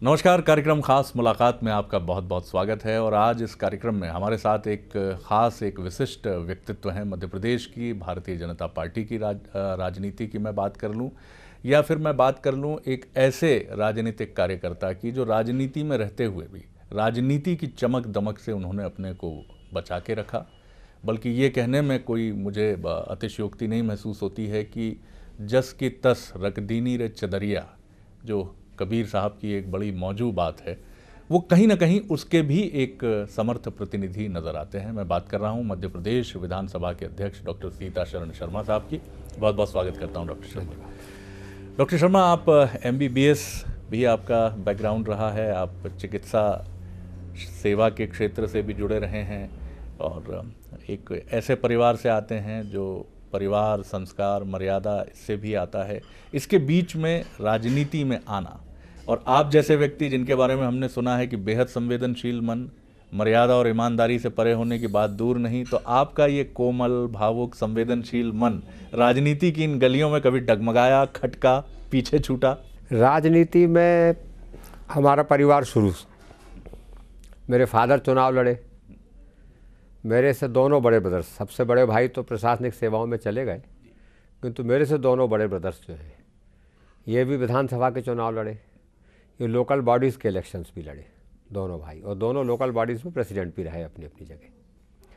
नमस्कार। कार्यक्रम खास मुलाकात में आपका बहुत बहुत स्वागत है। और आज इस कार्यक्रम में हमारे साथ एक विशिष्ट व्यक्तित्व हैं। मध्य प्रदेश की भारतीय जनता पार्टी की राजनीति की मैं बात कर लूं या फिर मैं बात कर लूं एक ऐसे राजनीतिक कार्यकर्ता की जो राजनीति में रहते हुए भी राजनीति की चमक दमक से उन्होंने अपने को बचा के रखा। बल्कि ये कहने में कोई मुझे अतिशयोक्ति नहीं महसूस होती है कि जस की तस रख दीनी रे चदरिया, जो कबीर साहब की एक बड़ी मौजू बात है, वो कहीं ना कहीं उसके भी एक समर्थ प्रतिनिधि नज़र आते हैं। मैं बात कर रहा हूँ मध्य प्रदेश विधानसभा के अध्यक्ष डॉक्टर सीताशरण शर्मा साहब की। बहुत बहुत स्वागत करता हूँ डॉक्टर शर्मा। डॉक्टर शर्मा, आप MBBS भी आपका बैकग्राउंड रहा है, आप चिकित्सा सेवा के क्षेत्र से भी जुड़े रहे हैं और एक ऐसे परिवार से आते हैं जो परिवार, संस्कार, मर्यादा इससे भी आता है। इसके बीच में राजनीति में आना और आप जैसे व्यक्ति जिनके बारे में हमने सुना है कि बेहद संवेदनशील मन, मर्यादा और ईमानदारी से परे होने की बात दूर नहीं, तो आपका ये कोमल, भावुक, संवेदनशील मन राजनीति की इन गलियों में कभी डगमगाया, खटका, पीछे छूटा? राजनीति में हमारा परिवार शुरू, मेरे फादर चुनाव लड़े, मेरे से दोनों बड़े ब्रदर्स, सबसे बड़े भाई तो प्रशासनिक सेवाओं में चले गए, किंतु मेरे से दोनों बड़े ब्रदर्स जो हैं ये भी विधानसभा के चुनाव लड़े, ये लोकल बॉडीज़ के इलेक्शंस भी लड़े दोनों भाई, और दोनों लोकल बॉडीज़ में प्रेसिडेंट भी रहे अपनी अपनी जगह।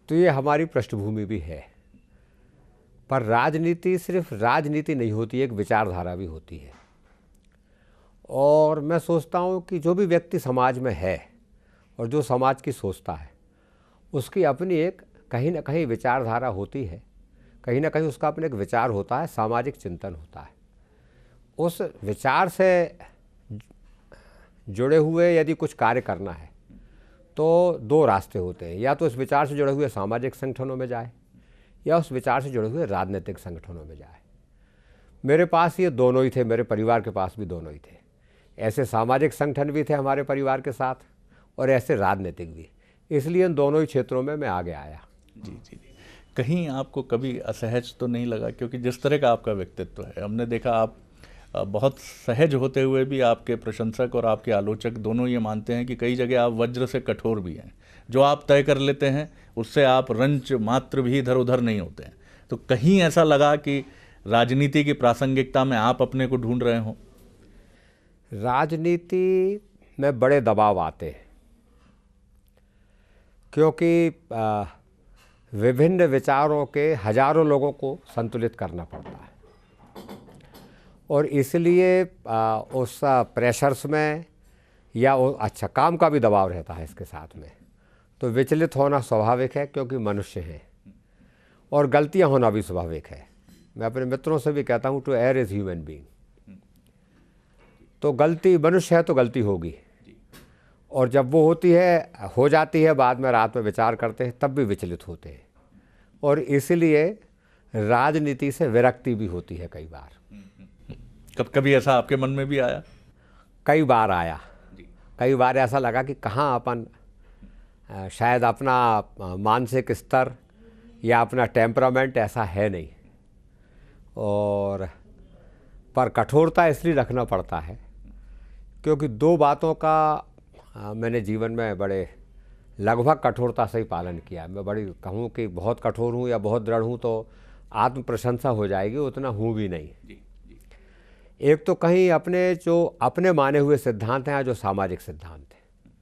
तो ये हमारी पृष्ठभूमि भी है। पर राजनीति सिर्फ राजनीति नहीं होती, एक विचारधारा भी होती है। और मैं सोचता हूँ कि जो भी व्यक्ति समाज में है और जो समाज की सोचता है, उसकी अपनी एक कहीं ना कहीं विचारधारा होती है, कहीं ना कहीं उसका अपने एक विचार होता है, सामाजिक चिंतन होता है। उस विचार से जुड़े हुए यदि कुछ कार्य करना है तो दो रास्ते होते हैं, या तो उस विचार से जुड़े हुए सामाजिक संगठनों में जाए या उस विचार से जुड़े हुए राजनीतिक संगठनों में जाए। मेरे पास ये दोनों ही थे, मेरे परिवार के पास भी दोनों ही थे। ऐसे सामाजिक संगठन भी थे हमारे परिवार के साथ और ऐसे राजनीतिक भी, इसलिए इन दोनों ही क्षेत्रों में मैं आगे आया। जी जी जी। कहीं आपको कभी असहज तो नहीं लगा? क्योंकि जिस तरह का आपका व्यक्तित्व है, हमने देखा आप बहुत सहज होते हुए भी आपके प्रशंसक और आपके आलोचक दोनों ये मानते हैं कि कई जगह आप वज्र से कठोर भी हैं। जो आप तय कर लेते हैं उससे आप रंच मात्र भी इधर उधर नहीं होते हैं। तो कहीं ऐसा लगा कि राजनीति की प्रासंगिकता में आप अपने को ढूंढ रहे हों? राजनीति में बड़े दबाव आते हैं, क्योंकि विभिन्न विचारों के हजारों लोगों को संतुलित करना पड़ता है और इसलिए उस प्रेशर्स में या अच्छा काम का भी दबाव रहता है इसके साथ में, तो विचलित होना स्वाभाविक है क्योंकि मनुष्य हैं, और गलतियां होना भी स्वाभाविक है। मैं अपने मित्रों से भी कहता हूं to err is human being. तो गलती मनुष्य है तो गलती होगी, और जब वो हो जाती है, बाद में रात में विचार करते हैं तब भी विचलित होते हैं, और इसलिए राजनीति से विरक्ति भी होती है कई बार। कभी ऐसा आपके मन में भी आया? कई बार आया। कई बार ऐसा लगा कि कहाँ अपन शायद अपना मानसिक स्तर या अपना टेम्परामेंट ऐसा है नहीं, और पर कठोरता इसलिए रखना पड़ता है क्योंकि दो बातों का मैंने जीवन में बड़े लगभग कठोरता से ही पालन किया। मैं बड़ी कहूँ कि बहुत कठोर हूँ या बहुत दृढ़ हूँ तो आत्म प्रशंसा हो जाएगी, उतना हूँ भी नहीं। एक तो कहीं अपने माने हुए सिद्धांत हैं या जो सामाजिक सिद्धांत हैं,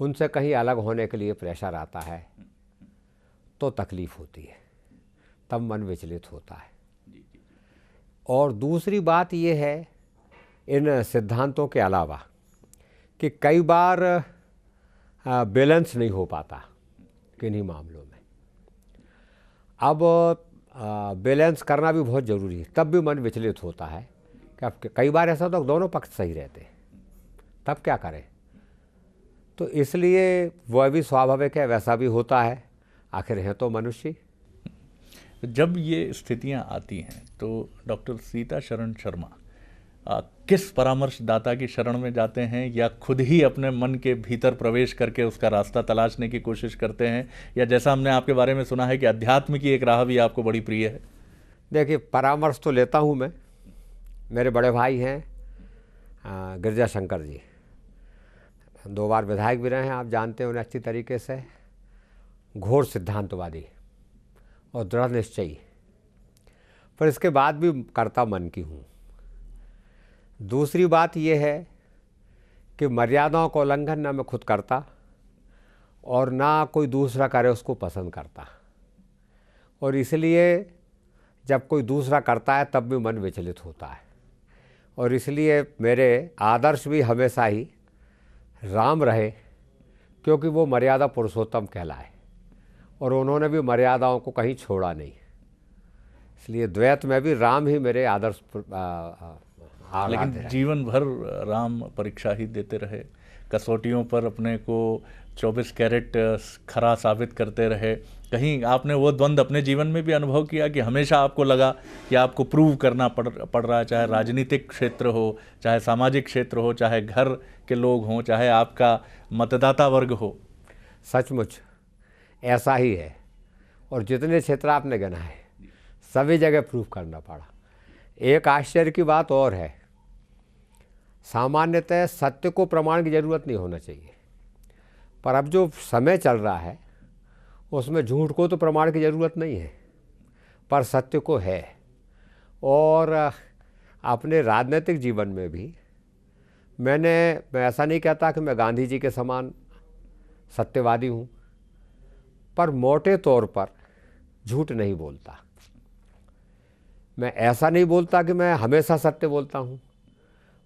उनसे कहीं अलग होने के लिए प्रेशर आता है तो तकलीफ़ होती है, तब मन विचलित होता है। और दूसरी बात ये है इन सिद्धांतों के अलावा कि कई बार बैलेंस नहीं हो पाता किन्हीं मामलों में। अब बैलेंस करना भी बहुत ज़रूरी है, तब भी मन विचलित होता है कि अब कई बार ऐसा तो दोनों पक्ष सही रहते हैं, तब क्या करें। तो इसलिए वह भी स्वाभाविक है, वैसा भी होता है, आखिर हैं तो मनुष्य। जब ये स्थितियां आती हैं तो डॉक्टर सीताशरण शर्मा किस परामर्शदाता की शरण में जाते हैं, या खुद ही अपने मन के भीतर प्रवेश करके उसका रास्ता तलाशने की कोशिश करते हैं, या जैसा हमने आपके बारे में सुना है कि अध्यात्म की एक राह भी आपको बड़ी प्रिय है? देखिए, परामर्श तो लेता हूँ मैं, मेरे बड़े भाई हैं गिरजा शंकर जी 2 बार विधायक भी रहे हैं, आप जानते हैं उन्हें अच्छी तरीके से। घोर सिद्धांतवादी और दृढ़ निश्चयी, पर इसके बाद भी कर्ता मन की हूँ। दूसरी बात यह है कि मर्यादाओं का उल्लंघन ना मैं खुद करता और ना कोई दूसरा करे उसको पसंद करता, और इसलिए जब कोई दूसरा करता है तब भी मन विचलित होता है। और इसलिए मेरे आदर्श भी हमेशा ही राम रहे, क्योंकि वो मर्यादा पुरुषोत्तम कहलाए और उन्होंने भी मर्यादाओं को कहीं छोड़ा नहीं। इसलिए द्वैत में भी राम ही मेरे आदर्श लेकिन जीवन भर राम परीक्षा ही देते रहे, कसौटियों पर अपने को 24 कैरेट खरा साबित करते रहे। कहीं आपने वो द्वंद अपने जीवन में भी अनुभव किया कि हमेशा आपको लगा कि आपको प्रूव करना पड़ रहा है, चाहे राजनीतिक क्षेत्र हो, चाहे सामाजिक क्षेत्र हो, चाहे घर के लोग हों, चाहे आपका मतदाता वर्ग हो? सचमुच ऐसा ही है, और जितने क्षेत्र आपने गिनाए सभी जगह प्रूव करना पड़ा। एक आश्चर्य की बात और है, सामान्यतः सत्य को प्रमाण की जरूरत नहीं होना चाहिए, पर अब जो समय चल रहा है उसमें झूठ को तो प्रमाण की ज़रूरत नहीं है, पर सत्य को है। और अपने राजनीतिक जीवन में भी मैं ऐसा नहीं कहता कि मैं गांधी जी के समान सत्यवादी हूँ, पर मोटे तौर पर झूठ नहीं बोलता। मैं ऐसा नहीं बोलता कि मैं हमेशा सत्य बोलता हूँ,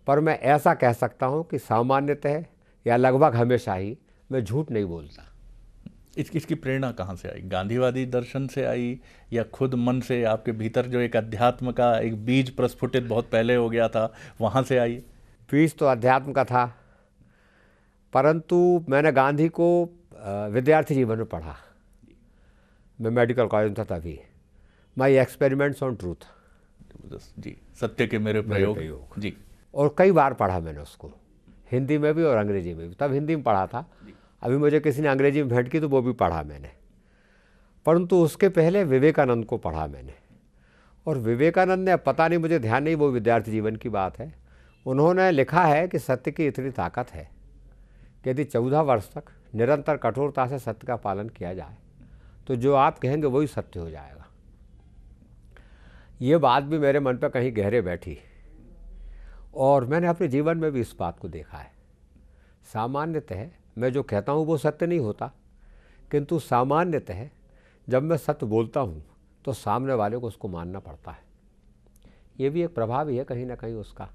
पर मैं ऐसा कह सकता हूँ कि सामान्यतः या लगभग हमेशा ही मैं झूठ नहीं बोलता। इसकी प्रेरणा कहाँ से आई? गांधीवादी दर्शन से आई या खुद मन से, आपके भीतर जो एक अध्यात्म का एक बीज प्रस्फुटित बहुत पहले हो गया था, वहाँ से आई? बीज तो अध्यात्म का था, परंतु मैंने गांधी को विद्यार्थी जीवन में पढ़ा। मैं मेडिकल कॉलेज में था तभी। माई एक्सपेरिमेंट्स ऑन ट्रूथ जी, सत्य के मेरे प्रयोग जी, और कई बार पढ़ा मैंने उसको, हिंदी में भी और अंग्रेजी में भी। तब हिंदी में पढ़ा था, अभी मुझे किसी ने अंग्रेजी में भेंट की तो वो भी पढ़ा मैंने। परंतु उसके पहले विवेकानंद को पढ़ा मैंने, और विवेकानंद ने, पता नहीं मुझे ध्यान नहीं, वो विद्यार्थी जीवन की बात है, उन्होंने लिखा है कि सत्य की इतनी ताकत है कि यदि 14 वर्ष तक निरंतर कठोरता से सत्य का पालन किया जाए तो जो आप कहेंगे वही सत्य हो जाएगा। ये बात भी मेरे मन पर कहीं गहरे बैठी, और मैंने अपने जीवन में भी इस बात को देखा है। सामान्यतः मैं जो कहता हूँ वो सत्य नहीं होता, किंतु सामान्यतः जब मैं सत्य बोलता हूँ तो सामने वाले को उसको मानना पड़ता है। ये भी एक प्रभाव ही है कहीं ना कहीं उसका,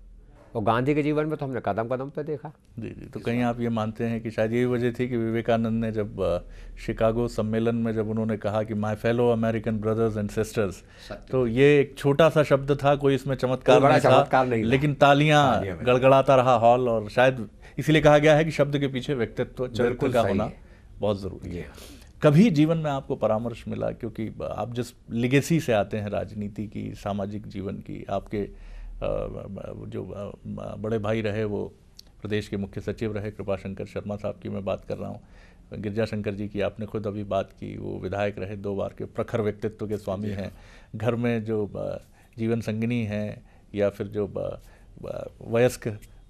और गांधी के जीवन में तो हमने कदम कदम पे देखा। जी जी। तो कहीं आप ये मानते हैं कि शायद यही वजह थी कि विवेकानंद ने जब शिकागो सम्मेलन में जब उन्होंने कहा कि my fellow American brothers and sisters, तो ये एक छोटा सा शब्द था, कोई इसमें चमत्कार नहीं था, लेकिन तालियां गड़गड़ाता रहा हॉल, और शायद इसीलिए कहा गया है कि शब्द के पीछे व्यक्तित्व, चरित्र का होना बहुत ज़रूरी है। कभी जीवन में आपको परामर्श मिला, क्योंकि आप जिस लिगेसी से आते हैं, राजनीति की, सामाजिक जीवन की, आपके जो बड़े भाई रहे वो प्रदेश के मुख्य सचिव रहे, कृपाशंकर शर्मा साहब की मैं बात कर रहा हूँ। गिरजा शंकर जी की आपने खुद अभी बात की, वो विधायक रहे 2 बार के, प्रखर व्यक्तित्व के स्वामी हैं। घर में जो जीवन संगिनी हैं या फिर जो वयस्क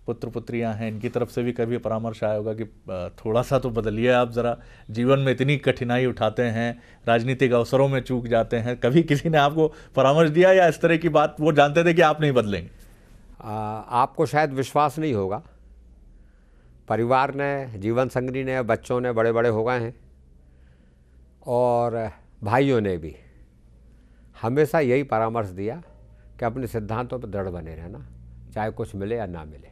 पुत्र पुत्रियां हैं, इनकी तरफ से भी कभी परामर्श आया होगा कि थोड़ा सा तो बदलिए आप ज़रा, जीवन में इतनी कठिनाई उठाते हैं, राजनीतिक अवसरों में चूक जाते हैं। कभी किसी ने आपको परामर्श दिया या इस तरह की बात वो जानते थे कि आप नहीं बदलेंगे? आपको शायद विश्वास नहीं होगा, परिवार ने, जीवन संगिनी ने, बच्चों ने बड़े बड़े हो गए हैं, और भाइयों ने भी हमेशा यही परामर्श दिया कि अपने सिद्धांतों पर दृढ़ बने रहना, चाहे कुछ मिले या ना मिले।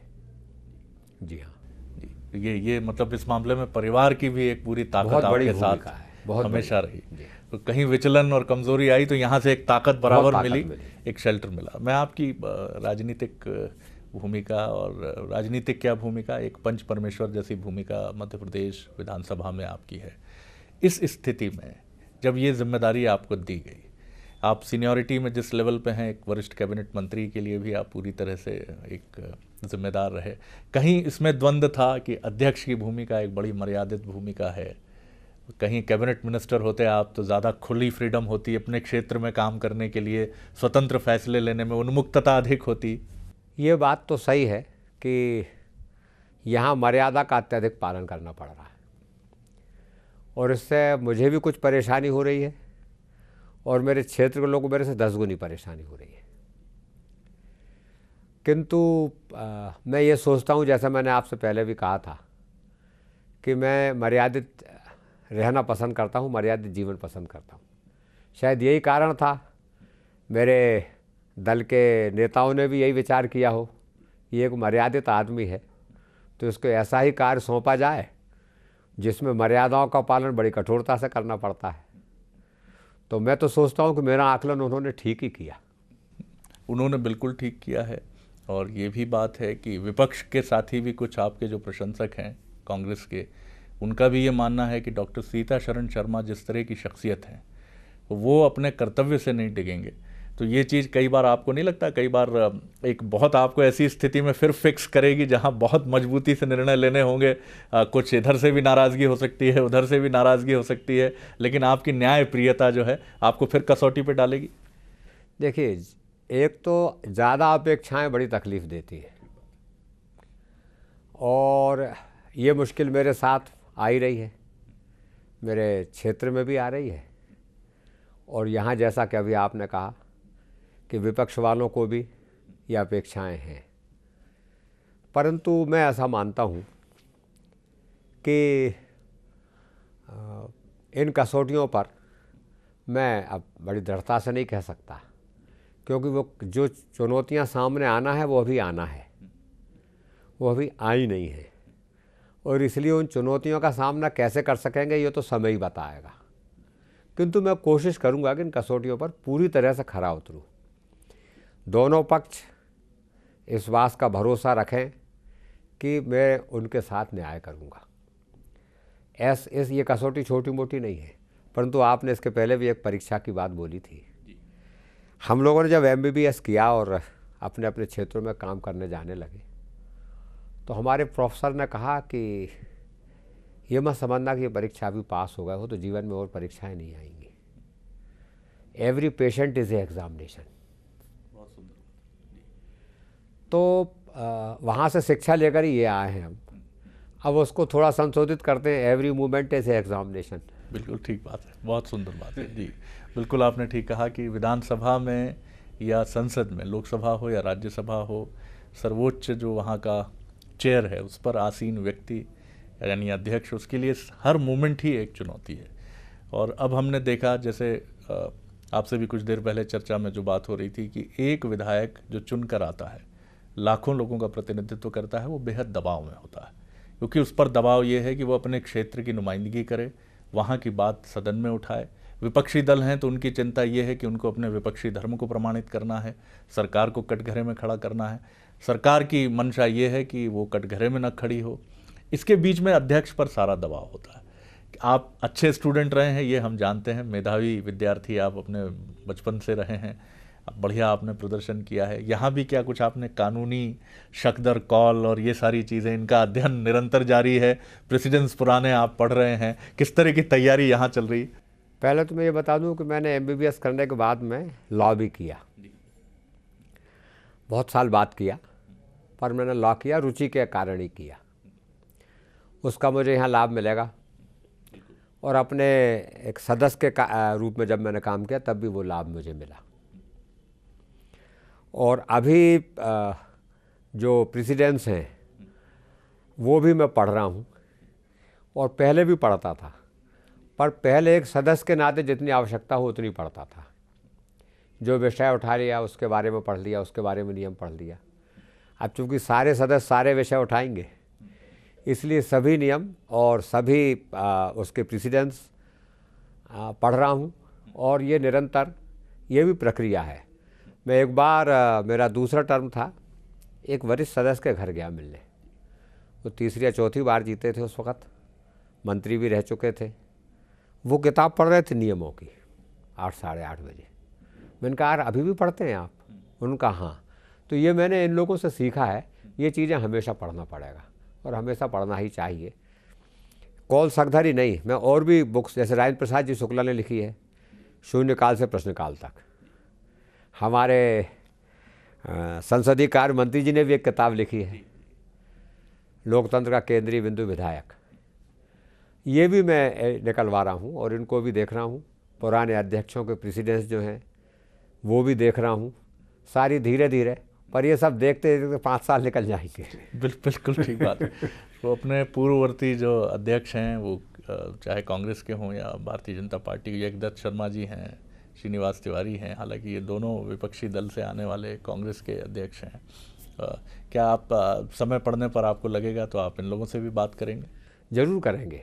जी हाँ जी, ये मतलब इस मामले में परिवार की भी एक पूरी ताकत आपके साथ है, बहुत हमेशा रही। तो कहीं विचलन और कमजोरी आई तो यहाँ से एक ताकत बराबर मिली, एक शेल्टर मिला। मैं आपकी राजनीतिक भूमिका, और राजनीतिक क्या भूमिका, एक पंच परमेश्वर जैसी भूमिका मध्य प्रदेश विधानसभा में आपकी है। इस स्थिति में जब ये जिम्मेदारी आपको दी गई, आप सीनियरिटी में जिस लेवल पे हैं, एक वरिष्ठ कैबिनेट मंत्री के लिए भी आप पूरी तरह से एक जिम्मेदार रहे, कहीं इसमें द्वंद्व था कि अध्यक्ष की भूमिका एक बड़ी मर्यादित भूमिका है, कहीं कैबिनेट मिनिस्टर होते आप तो ज़्यादा खुली फ्रीडम होती, अपने क्षेत्र में काम करने के लिए स्वतंत्र फैसले लेने में उन्मुक्तता अधिक होती? ये बात तो सही है कि यहाँ मर्यादा का अत्यधिक पालन करना पड़ रहा है और इससे मुझे भी कुछ परेशानी हो रही है और मेरे क्षेत्र के लोगों को मेरे से 10 गुनी परेशानी हो रही है। किंतु मैं ये सोचता हूँ, जैसा मैंने आपसे पहले भी कहा था, कि मैं मर्यादित रहना पसंद करता हूँ, मर्यादित जीवन पसंद करता हूँ। शायद यही कारण था, मेरे दल के नेताओं ने भी यही विचार किया हो, ये एक मर्यादित आदमी है तो इसको ऐसा ही कार्य सौंपा जाए जिसमें मर्यादाओं का पालन बड़ी कठोरता से करना पड़ता है। तो मैं तो सोचता हूँ कि मेरा आकलन उन्होंने ठीक ही किया। उन्होंने बिल्कुल ठीक किया है। और ये भी बात है कि विपक्ष के साथी भी कुछ आपके जो प्रशंसक हैं कांग्रेस के, उनका भी ये मानना है कि डॉक्टर सीताशरण शर्मा जिस तरह की शख्सियत हैं वो अपने कर्तव्य से नहीं डिगेंगे। तो ये चीज़ कई बार आपको नहीं लगता, कई बार एक बहुत आपको ऐसी स्थिति में फिर फिक्स करेगी जहां बहुत मजबूती से निर्णय लेने होंगे, कुछ इधर से भी नाराज़गी हो सकती है, उधर से भी नाराज़गी हो सकती है, लेकिन आपकी न्याय प्रियता जो है आपको फिर कसौटी पे डालेगी? देखिए, एक तो ज़्यादा अपेक्षाएं बड़ी तकलीफ़ देती है और ये मुश्किल मेरे साथ आ ही रही है, मेरे क्षेत्र में भी आ रही है। और यहाँ जैसा कि अभी आपने कहा कि विपक्ष वालों को भी ये अपेक्षाएं हैं, परंतु मैं ऐसा मानता हूँ कि इन कसौटियों पर मैं अब बड़ी दृढ़ता से नहीं कह सकता, क्योंकि वो जो चुनौतियाँ सामने आना है वो अभी आना है, वो अभी आई नहीं है और इसलिए उन चुनौतियों का सामना कैसे कर सकेंगे ये तो समय ही बताएगा। किंतु मैं कोशिश करूंगा कि इन कसौटियों पर पूरी तरह से खरा उतरूं। दोनों पक्ष इस बात का भरोसा रखें कि मैं उनके साथ न्याय करूंगा। ये कसौटी छोटी मोटी नहीं है, परंतु आपने इसके पहले भी एक परीक्षा की बात बोली थी। हम लोगों ने जब MBBS किया और अपने अपने क्षेत्रों में काम करने जाने लगे तो हमारे प्रोफेसर ने कहा कि ये मत समझना कि ये परीक्षा अभी पास हो गए हो तो जीवन में और परीक्षाएं नहीं आएंगी। Every patient is A examination. तो वहाँ से शिक्षा लेकर ही ये आए हैं हम। अब उसको थोड़ा संशोधित करते हैं, every movement is A examination. बिल्कुल ठीक बात है, बहुत सुंदर बात है जी। बिल्कुल आपने ठीक कहा कि विधानसभा में या संसद में, लोकसभा हो या राज्यसभा हो, सर्वोच्च जो वहाँ का चेयर है उस पर आसीन व्यक्ति यानी अध्यक्ष, उसके लिए हर मोमेंट ही एक चुनौती है। और अब हमने देखा, जैसे आपसे भी कुछ देर पहले चर्चा में जो बात हो रही थी कि एक विधायक जो चुनकर आता है, लाखों लोगों का प्रतिनिधित्व करता है, वो बेहद दबाव में होता है, क्योंकि उस पर दबाव ये है कि वो अपने क्षेत्र की नुमाइंदगी करे, वहाँ की बात सदन में उठाए। विपक्षी दल हैं तो उनकी चिंता ये है कि उनको अपने विपक्षी धर्म को प्रमाणित करना है, सरकार को कटघरे में खड़ा करना है। सरकार की मंशा ये है कि वो कटघरे में न खड़ी हो। इसके बीच में अध्यक्ष पर सारा दबाव होता है। आप अच्छे स्टूडेंट रहे हैं, ये हम जानते हैं, मेधावी विद्यार्थी आप अपने बचपन से रहे हैं, बढ़िया आपने प्रदर्शन किया है। यहाँ भी क्या कुछ आपने कानूनी शकदर कॉल और ये सारी चीज़ें, इनका अध्ययन निरंतर जारी है, प्रेसिडेंट्स पुराने आप पढ़ रहे हैं, किस तरह की तैयारी यहाँ चल रही? पहले तो मैं ये बता दूं कि मैंने MBBS करने के बाद में लॉ भी किया, बहुत साल बाद किया, पर मैंने लॉ किया रुचि के कारण ही किया। उसका मुझे यहाँ लाभ मिलेगा और अपने एक सदस्य के रूप में जब मैंने काम किया तब भी वो लाभ मुझे मिला। और अभी जो प्रेसिडेंट्स हैं वो भी मैं पढ़ रहा हूँ और पहले भी पढ़ता था, पर पहले एक सदस्य के नाते जितनी आवश्यकता हो उतनी पढ़ता था। जो विषय उठा लिया उसके बारे में पढ़ लिया, उसके बारे में नियम पढ़ लिया। अब चूँकि सारे सदस्य सारे विषय उठाएंगे, इसलिए सभी नियम और सभी उसके प्रेसिडेंट्स पढ़ रहा हूँ और ये निरंतर ये भी प्रक्रिया है। मैं एक बार मेरा दूसरा टर्म था, एक वरिष्ठ सदस्य के घर गया मिलने। वो तीसरी या चौथी बार जीते थे, उस वक़्त मंत्री भी रह चुके थे। वो किताब पढ़ रहे थे नियमों की 8 साढ़े 8 बजे। मैंने कहा यार अभी भी पढ़ते हैं आप? उनका हाँ। तो ये मैंने इन लोगों से सीखा है, ये चीज़ें हमेशा पढ़ना पड़ेगा और हमेशा पढ़ना ही चाहिए। कौल सकधर ही नहीं, मैं और भी बुक्स जैसे राजेंद्र प्रसाद जी शुक्ला ने लिखी है शून्यकाल से प्रश्नकाल तक, हमारे संसदीय कार्य मंत्री जी ने भी एक किताब लिखी है लोकतंत्र का केंद्रीय बिंदु विधायक, ये भी मैं निकलवा रहा हूँ और इनको भी देख रहा हूँ। पुराने अध्यक्षों के प्रेसिडेंस जो हैं वो भी देख रहा हूँ, सारी धीरे धीरे, पर ये सब देखते देखते 5 साल निकल जाएंगे। बिल्कुल ठीक बात है। तो अपने पूर्ववर्ती जो अध्यक्ष हैं वो चाहे कांग्रेस के हों या भारतीय जनता पार्टी के, जगदत्त शर्मा जी हैं, श्रीनिवास तिवारी हैं, हालांकि ये दोनों विपक्षी दल से आने वाले कांग्रेस के अध्यक्ष हैं। क्या आप समय पड़ने पर आपको लगेगा तो आप इन लोगों से भी बात करेंगे? ज़रूर करेंगे,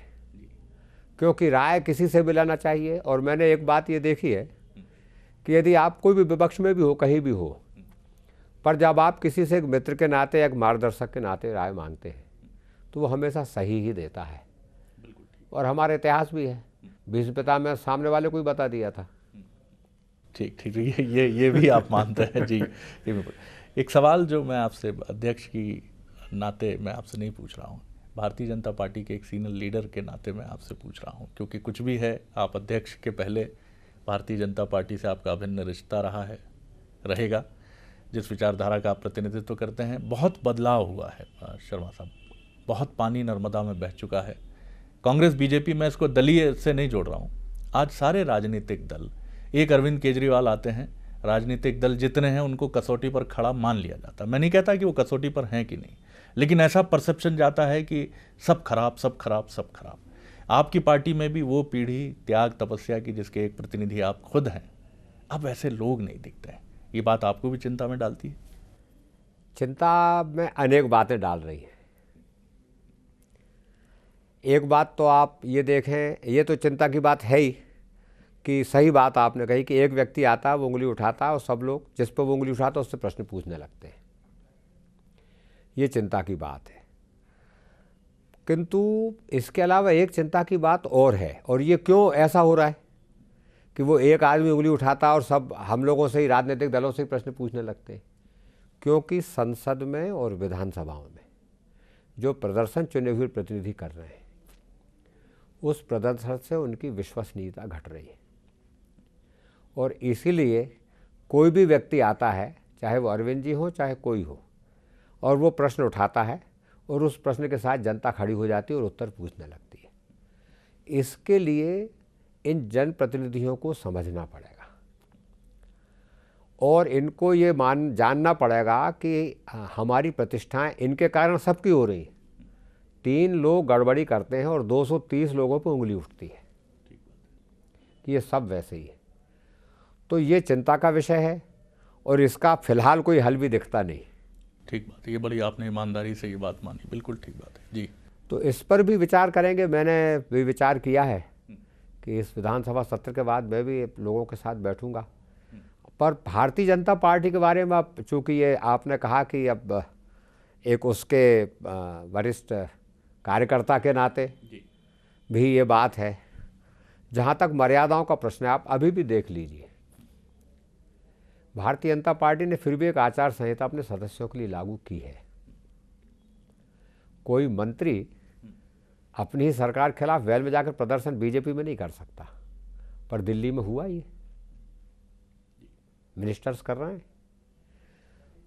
क्योंकि राय किसी से भी लेना चाहिए। और मैंने एक बात ये देखी है कि यदि आप कोई भी विपक्ष में भी हो, कहीं भी हो, पर जब आप किसी से एक मित्र के नाते, एक मार्गदर्शक के नाते राय मांगते हैं तो वो हमेशा सही ही देता है। और हमारे इतिहास भी है, भीष्म पितामह में सामने वाले को ही बता दिया था। ठीक, ये भी आप मानते हैं जी। एक सवाल जो मैं आपसे अध्यक्ष की नाते मैं आपसे नहीं पूछ रहा हूँ, भारतीय जनता पार्टी के एक सीनियर लीडर के नाते मैं आपसे पूछ रहा हूँ, क्योंकि कुछ भी है, आप अध्यक्ष के पहले भारतीय जनता पार्टी से आपका अभिन्न रिश्ता रहा है, रहेगा। जिस विचारधारा का आप प्रतिनिधित्व करते हैं, बहुत बदलाव हुआ है शर्मा साहब, बहुत पानी नर्मदा में बह चुका है। कांग्रेस बीजेपी, मैं इसको दलीय से नहीं जोड़ रहा हूँ, आज सारे राजनीतिक दल, एक अरविंद केजरीवाल आते हैं, राजनीतिक दल जितने हैं उनको कसौटी पर खड़ा मान लिया जाता। मैं नहीं कहता कि वो कसौटी पर हैं कि नहीं, लेकिन ऐसा परसेप्शन जाता है कि सब खराब, सब खराब, सब खराब। आपकी पार्टी में भी वो पीढ़ी त्याग तपस्या की जिसके एक प्रतिनिधि आप खुद हैं, अब ऐसे लोग नहीं दिखते हैं। ये बात आपको भी चिंता में डालती है? चिंता में अनेक बातें डाल रही हैं। एक बात तो आप ये देखें, ये तो चिंता की बात है ही, कि सही बात आपने कही कि एक व्यक्ति आता है, वो उंगली उठाता है और सब लोग जिस पर वो उंगली उठाता है उससे प्रश्न पूछने लगते हैं। ये चिंता की बात है। किंतु इसके अलावा एक चिंता की बात और है, और ये क्यों ऐसा हो रहा है कि वो एक आदमी उंगली उठाता है और सब हम लोगों से ही, राजनीतिक दलों से ही प्रश्न पूछने लगते हैं? क्योंकि संसद में और विधानसभाओं में जो प्रदर्शन चुने हुए प्रतिनिधि कर रहे हैं, उस प्रदर्शन से उनकी विश्वसनीयता घट रही है। और इसीलिए कोई भी व्यक्ति आता है, चाहे वो अरविंद जी हो चाहे कोई हो, और वो प्रश्न उठाता है और उस प्रश्न के साथ जनता खड़ी हो जाती है और उत्तर पूछने लगती है। इसके लिए इन जनप्रतिनिधियों को समझना पड़ेगा और इनको ये जानना पड़ेगा कि हमारी प्रतिष्ठाएं इनके कारण सबकी हो रही हैं। 3 लोग गड़बड़ी करते हैं और 230 लोगों पर उंगली उठती है कि ये सब वैसे ही है। तो ये चिंता का विषय है और इसका फिलहाल कोई हल भी दिखता नहीं। ठीक बात है, ये बड़ी आपने ईमानदारी से ये बात मानी, बिल्कुल ठीक बात है जी। तो इस पर भी विचार करेंगे। मैंने भी विचार किया है कि इस विधानसभा सत्र के बाद मैं भी लोगों के साथ बैठूंगा। पर भारतीय जनता पार्टी के बारे में अब चूँकि ये आपने कहा कि अब एक उसके वरिष्ठ कार्यकर्ता के नाते भी ये बात है, जहाँ तक मर्यादाओं का प्रश्न है, आप अभी भी देख लीजिए, भारतीय जनता पार्टी ने फिर भी एक आचार संहिता अपने सदस्यों के लिए लागू की है। कोई मंत्री अपनी ही सरकार के खिलाफ वेल में जाकर प्रदर्शन बीजेपी में नहीं कर सकता, पर दिल्ली में हुआ ये, मिनिस्टर्स कर रहे हैं।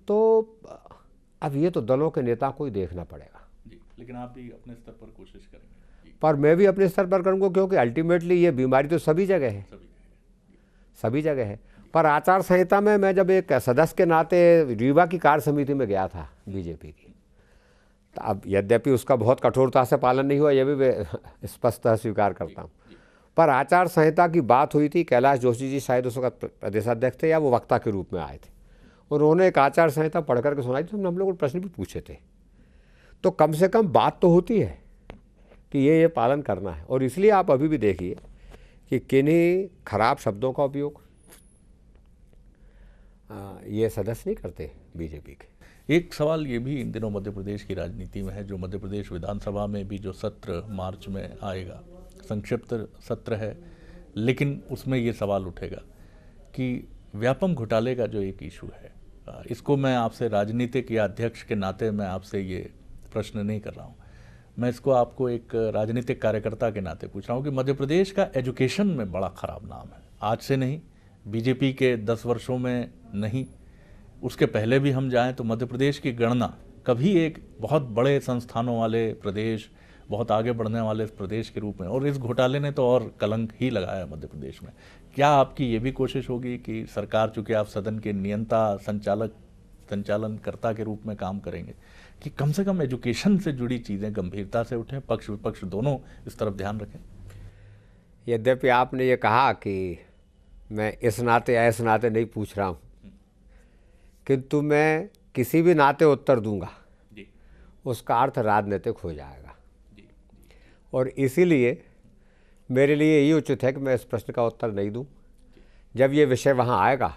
तो अब ये तो दलों के नेता को ही देखना पड़ेगा जी। लेकिन आप भी अपने स्तर पर कोशिश करेंगे जी। पर मैं भी अपने स्तर पर करूँगा, क्योंकि अल्टीमेटली ये बीमारी तो सभी जगह है, सभी जगह है। पर आचार संहिता में मैं जब एक सदस्य के नाते रीवा की कार्य समिति में गया था बीजेपी की, तो अब यद्यपि उसका बहुत कठोरता से पालन नहीं हुआ, यह भी स्पष्टतः स्वीकार करता हूँ, पर आचार संहिता की बात हुई थी। कैलाश जोशी जी शायद उसका प्रदेशाध्यक्ष थे या वो वक्ता के रूप में आए थे, और उन्होंने एक आचार संहिता पढ़ करके सुनाई थी। हम लोगों ने प्रश्न भी पूछे थे। तो कम से कम बात तो होती है कि ये पालन करना है। और इसलिए आप अभी भी देखिए कि किन्हीं खराब शब्दों का उपयोग ये सदस्य नहीं करते बीजेपी के। एक सवाल ये भी इन दिनों मध्य प्रदेश की राजनीति में है, जो मध्य प्रदेश विधानसभा में भी जो सत्र मार्च में आएगा, संक्षिप्त सत्र है, लेकिन उसमें ये सवाल उठेगा कि व्यापम घोटाले का जो एक इशू है, इसको मैं आपसे राजनीतिक या अध्यक्ष के नाते मैं आपसे ये प्रश्न नहीं कर रहा हूँ, मैं इसको आपको एक राजनीतिक कार्यकर्ता के नाते पूछ रहा हूँ कि मध्य प्रदेश का एजुकेशन में बड़ा ख़राब नाम है। आज से नहीं, बीजेपी के 10 वर्षों में नहीं, उसके पहले भी हम जाएं तो मध्य प्रदेश की गणना कभी एक बहुत बड़े संस्थानों वाले प्रदेश, बहुत आगे बढ़ने वाले प्रदेश के रूप में, और इस घोटाले ने तो और कलंक ही लगाया मध्य प्रदेश में। क्या आपकी ये भी कोशिश होगी कि सरकार, चूंकि आप सदन के नियंता संचालनकर्ता के रूप में काम करेंगे, कि कम से कम एजुकेशन से जुड़ी चीज़ें गंभीरता से उठें, पक्ष विपक्ष दोनों इस तरफ ध्यान रखें? यद्यपि आपने ये कहा कि मैं इस नाते ऐस नाते नहीं पूछ रहा हूँ, किंतु मैं किसी भी नाते उत्तर दूंगा जी। उसका अर्थ राजनीतिक हो जाएगा जी। और इसीलिए मेरे लिए यही उचित है कि मैं इस प्रश्न का उत्तर नहीं दूं। जब ये विषय वहाँ आएगा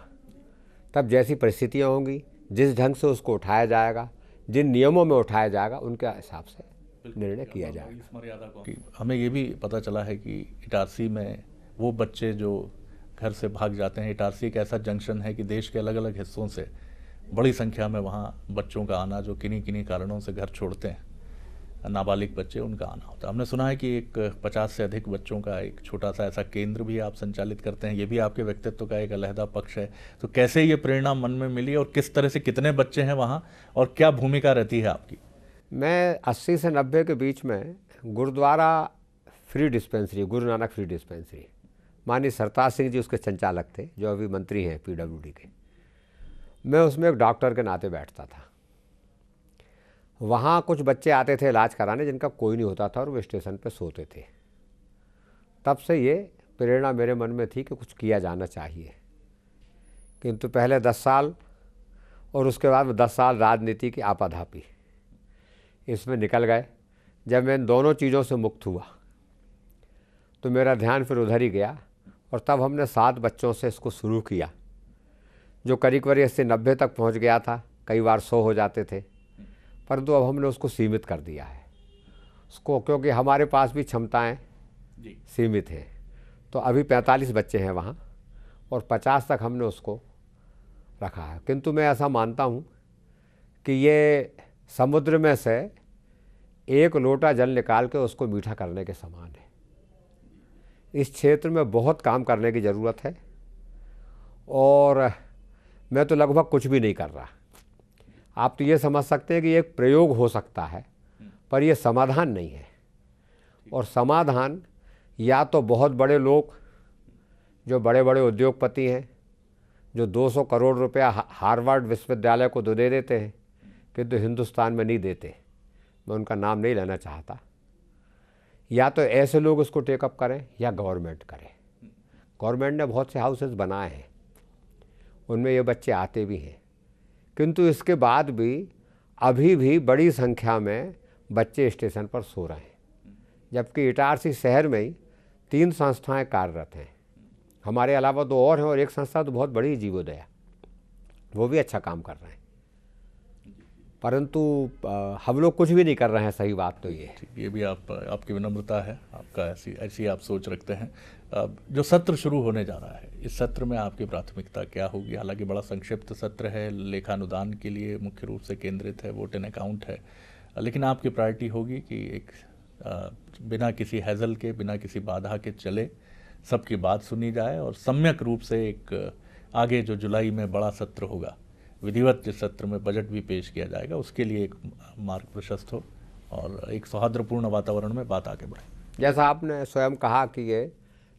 तब जैसी परिस्थितियाँ होंगी, जिस ढंग से उसको उठाया जाएगा, जिन नियमों में उठाया जाएगा, उनके हिसाब से निर्णय किया जाएगा। हमें ये भी पता चला है कि इटारसी में वो बच्चे जो घर से भाग जाते हैं, इटारसी एक ऐसा जंक्शन है कि देश के अलग अलग हिस्सों से बड़ी संख्या में वहाँ बच्चों का आना, जो किन्हीं किन्हीं कारणों से घर छोड़ते हैं, नाबालिग बच्चे, उनका आना होता है। हमने सुना है कि एक 50 से अधिक बच्चों का एक छोटा सा ऐसा केंद्र भी आप संचालित करते हैं। ये भी आपके व्यक्तित्व का एक अलहदा पक्ष है। तो कैसे ये प्रेरणा मन में मिली और किस तरह से, कितने बच्चे हैं वहाँ और क्या भूमिका रहती है आपकी? मैं 80 से 90 के बीच में gurdwara free dispensary, Guru Nanak free dispensary, माननीय सरताज सिंह जी उसके संचालक थे, जो अभी मंत्री हैं PWD के। मैं उसमें एक डॉक्टर के नाते बैठता था। वहाँ कुछ बच्चे आते थे इलाज कराने जिनका कोई नहीं होता था और वो स्टेशन पे सोते थे। तब से ये प्रेरणा मेरे मन में थी कि कुछ किया जाना चाहिए। किंतु पहले 10 साल और उसके बाद 10 साल राजनीति की आपाधापी इसमें निकल गए। जब मैं इन दोनों चीज़ों से मुक्त हुआ तो मेरा ध्यान फिर उधर ही गया और तब हमने 7 बच्चों से इसको शुरू किया, जो करीब 80-90 तक पहुंच गया था। कई बार 100 हो जाते थे, परंतु अब हमने उसको सीमित कर दिया है उसको, क्योंकि हमारे पास भी क्षमताएं सीमित हैं। तो अभी 45 बच्चे हैं वहाँ और 50 तक हमने उसको रखा है। किंतु मैं ऐसा मानता हूँ कि ये समुद्र में से एक लोटा जल निकाल के उसको मीठा करने के समान है। इस क्षेत्र में बहुत काम करने की ज़रूरत है और मैं तो लगभग कुछ भी नहीं कर रहा। आप तो ये समझ सकते हैं कि एक प्रयोग हो सकता है, पर यह समाधान नहीं है। और समाधान या तो बहुत बड़े लोग, जो बड़े बड़े उद्योगपति हैं, जो 200 करोड़ रुपया हार्वर्ड विश्वविद्यालय को दे देते हैं, किंतु हिंदुस्तान में नहीं देते, मैं उनका नाम नहीं लेना चाहता, या तो ऐसे लोग उसको टेकअप करें या गवर्नमेंट करे। गवर्नमेंट ने बहुत से हाउसेस बनाए हैं, उनमें ये बच्चे आते भी हैं, किंतु इसके बाद भी अभी भी बड़ी संख्या में बच्चे स्टेशन पर सो रहे हैं। जबकि इटारसी शहर में ही 3 संस्थाएं कार्यरत हैं, हमारे अलावा 2 और हैं, और एक संस्था तो बहुत बड़ी, जीवोदया, वो भी अच्छा काम कर रहे हैं। परंतु हम लोग कुछ भी नहीं कर रहे हैं। सही बात तो ये भी आपकी विनम्रता है, आपका ऐसी आप सोच रखते हैं। जो सत्र शुरू होने जा रहा है, इस सत्र में आपकी प्राथमिकता क्या होगी? हालांकि बड़ा संक्षिप्त सत्र है, लेखानुदान के लिए मुख्य रूप से केंद्रित है, वोट एंड अकाउंट है, लेकिन आपकी प्रायोरिटी होगी कि एक बिना किसी हैजल के, बिना किसी बाधा के चले, सबकी बात सुनी जाए और सम्यक रूप से एक आगे जो जुलाई में बड़ा सत्र होगा, विधिवत जिस सत्र में बजट भी पेश किया जाएगा, उसके लिए एक मार्ग प्रशस्त हो और एक सौहार्दपूर्ण वातावरण में बात आगे बढ़े। जैसा आपने स्वयं कहा कि ये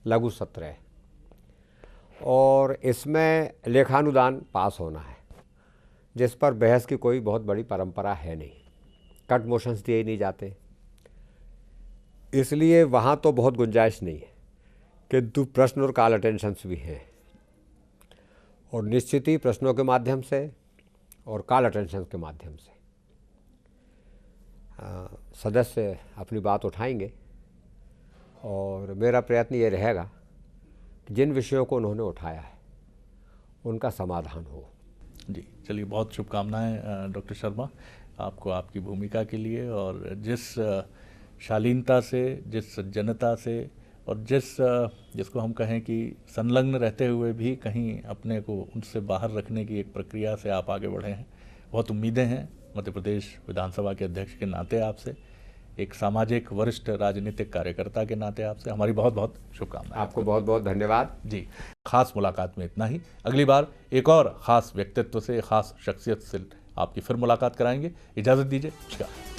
लघु सत्र है और इसमें लेखानुदान पास होना है, जिस पर बहस की कोई बहुत बड़ी परंपरा है नहीं, कट मोशंस दिए ही नहीं जाते, इसलिए वहाँ तो बहुत गुंजाइश नहीं है। किंतु प्रश्न और कॉल अटेंशंस भी हैं, और निश्चित ही प्रश्नों के माध्यम से और कॉल अटेंशन के माध्यम से सदस्य अपनी बात उठाएंगे और मेरा प्रयत्न ये रहेगा कि जिन विषयों को उन्होंने उठाया है उनका समाधान हो। जी, चलिए, बहुत शुभकामनाएं डॉक्टर शर्मा आपको, आपकी भूमिका के लिए, और जिस शालीनता से, जिस जनता से और जिसको हम कहें कि संलग्न रहते हुए भी कहीं अपने को उनसे बाहर रखने की एक प्रक्रिया से आप आगे बढ़े हैं। बहुत उम्मीदें हैं मध्य प्रदेश विधानसभा के अध्यक्ष के नाते आपसे, एक सामाजिक वरिष्ठ राजनीतिक कार्यकर्ता के नाते आपसे हमारी बहुत बहुत शुभकामनाएं। आपको बहुत बहुत धन्यवाद जी। खास मुलाकात में इतना ही। अगली बार एक और ख़ास व्यक्तित्व से, ख़ास शख्सियत से आपकी फिर मुलाकात कराएंगे। इजाज़त दीजिए। नमस्कार।